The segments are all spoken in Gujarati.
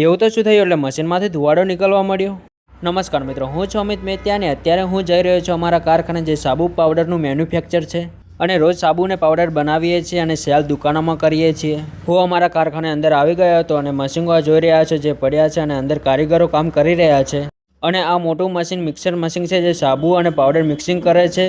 એવું તો શું થયું એટલે મશીનમાંથી ધુવાડો નીકળવા મળ્યો? નમસ્કાર મિત્રો, હું છું અમિત મેત્યા અને અત્યારે હું જઈ રહ્યો છું અમારા કારખાને જે સાબુ પાવડરનું મેન્યુફેક્ચર છે અને રોજ સાબુને પાવડર બનાવીએ છીએ અને સેલ દુકાનોમાં કરીએ છીએ. હું અમારા કારખાને અંદર આવી ગયો હતો અને મશીનો જોઈ રહ્યા છો જે પડ્યા છે અને અંદર કારીગરો કામ કરી રહ્યા છે. અને આ મોટું મશીન મિક્સર મશીન છે જે સાબુ અને પાવડર મિક્સિંગ કરે છે.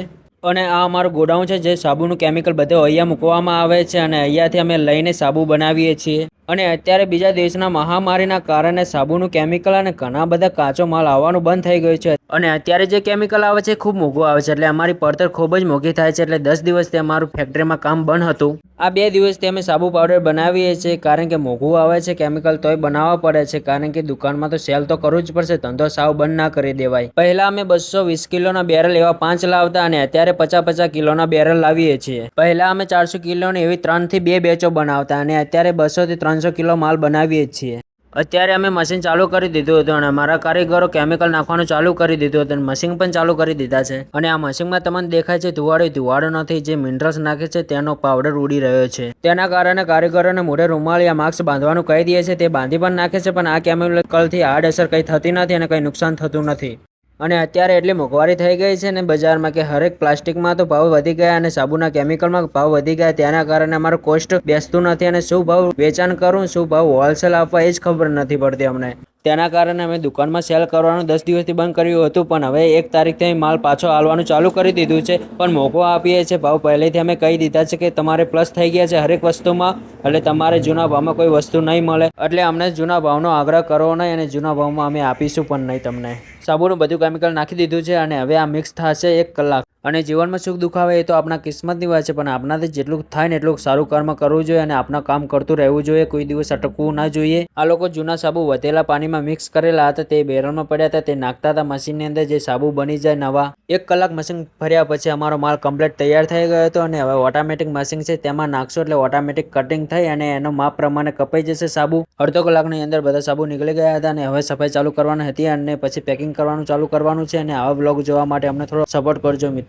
અને આ અમારું ગોડાઉન છે જે સાબુનું કેમિકલ બધે અહીંયા મૂકવામાં આવે છે અને અહીંયાથી અમે લઈને સાબુ બનાવીએ છીએ. અને અત્યારે બીજા દેશના મહામારીના કારણે સાબુનું કેમિકલ અને ઘણા બધા કાચો માલ આવવાનું બંધ થઈ ગયું છે. અને અત્યારે જે કેમિકલ આવે છે ખૂબ મોંઘું આવે છે એટલે અમારી પડતર ખૂબ જ મોંઘી થાય છે. એટલે 10 દિવસથી અમારું ફેક્ટરીમાં કામ બંધ હતું. આ 2 દિવસથી અમે સાબુ પાવડર બનાવીએ છીએ કારણ કે મોંઘું આવે છે કેમિકલ, તોય બનાવવા પડે છે કારણ કે દુકાનમાં તો સેલ તો કરવું જ પડશે, ધંધો સાવ બંધ ના કરી દેવાય. પહેલા અમે 220 કિલોના બેરલ એવા 5 લાવતા અને અત્યારે 50-50 કિલોના બેરલ લાવીએ છીએ. પહેલા અમે 400 કિલોની એવી 3 થી 2 બેચો બનાવતા અને અત્યારે 200 થી 300 કિલો માલ બનાવીએ છીએ. અત્યારે અમે મશીન ચાલુ કરી દીધું હતું અને અમારા કારીગરો કેમિકલ નાખવાનું ચાલુ કરી દીધું હતું અને મશીન પણ ચાલુ કરી દીધા છે. અને આ મશીનમાં તમને દેખાય છે ધુવાડો નથી, જે મિનરલ્સ નાખે છે તેનો પાવડર ઉડી રહ્યો છે. તેના કારણે કારીગરોને મોઢે રૂમાલ યા માસ્ક બાંધવાનું કહી દે છે. તે બાંધી પણ નાખે છે, પણ આ કેમિકલથી આડઅસર કંઈ થતી નથી અને કંઈ નુકસાન થતું નથી. અને અત્યારે એટલી મોંઘવારી થઈ ગઈ છે ને બજારમાં કે હરેક પ્લાસ્ટિકમાં તો ભાવ વધી ગયા અને સાબુના કેમિકલમાં ભાવ વધી ગયા. તેના કારણે અમારું કોસ્ટ બેસતું નથી અને શું ભાવ વેચાણ કરું, શું ભાવ હોલસેલ આપવા એ જ ખબર નથી પડતી અમને. તેના કારણે અમે દુકાનમાં સેલ કરવાનું 10 દિવસથી બંધ કર્યું હતું, પણ હવે 1 તારીખથી માલ પાછો હાલવાનું ચાલુ કરી દીધું છે. પણ મોંઘો આપીએ છીએ ભાવ પહેલેથી અમે કહી દીધા છે કે તમારે પ્લસ થઈ ગયા છે હરેક વસ્તુમાં, એટલે તમારે જૂના ભાવમાં કોઈ વસ્તુ નહીં મળે. એટલે અમને જૂના ભાવનો આગ્રહ કરવો નહીં અને જૂના ભાવમાં અમે આપીશું પણ નહીં તમને. સાબુનું બધું કેમિકલ નાખી દીધું છે અને હવે આ મિક્સ થશે 1 કલાક. અને જીવનમાં સુખ દુઃખ આવે એ તો આપણા કિસ્મતની વાત છે, પણ આપણાથી જેટલું થાય ને એટલું સારું કર્મ કરવું જોઈએ અને આપણા કામ કરતું રહેવું જોઈએ, કોઈ દિવસ અટકવું ના જોઈએ. આ લોકો જૂના સાબુ વધેલા પાણીમાં મિક્સ કરેલા હતા, તે બેરલમાં પડ્યા હતા, તે નાખતા હતા મશીનની અંદર, જે સાબુ બની જાય નવા. 1 કલાક મશીન ફર્યા પછી અમારો માલ કમ્પ્લીટ તૈયાર થઈ ગયો હતો અને હવે ઓટોમેટિક મશીન છે તેમાં નાખશો એટલે ઓટોમેટિક કટિંગ થઈ અને એનો માપ પ્રમાણે કપાઈ જશે સાબુ. અડધો કલાકની અંદર બધા સાબુ નીકળી ગયા હતા અને હવે સફાઈ ચાલુ કરવાની હતી અને પછી પેકિંગ કરવાનું ચાલુ કરવાનું છે. અને આવા બ્લોગ જોવા માટે અમને થોડો સપોર્ટ કરજો મિત્રો.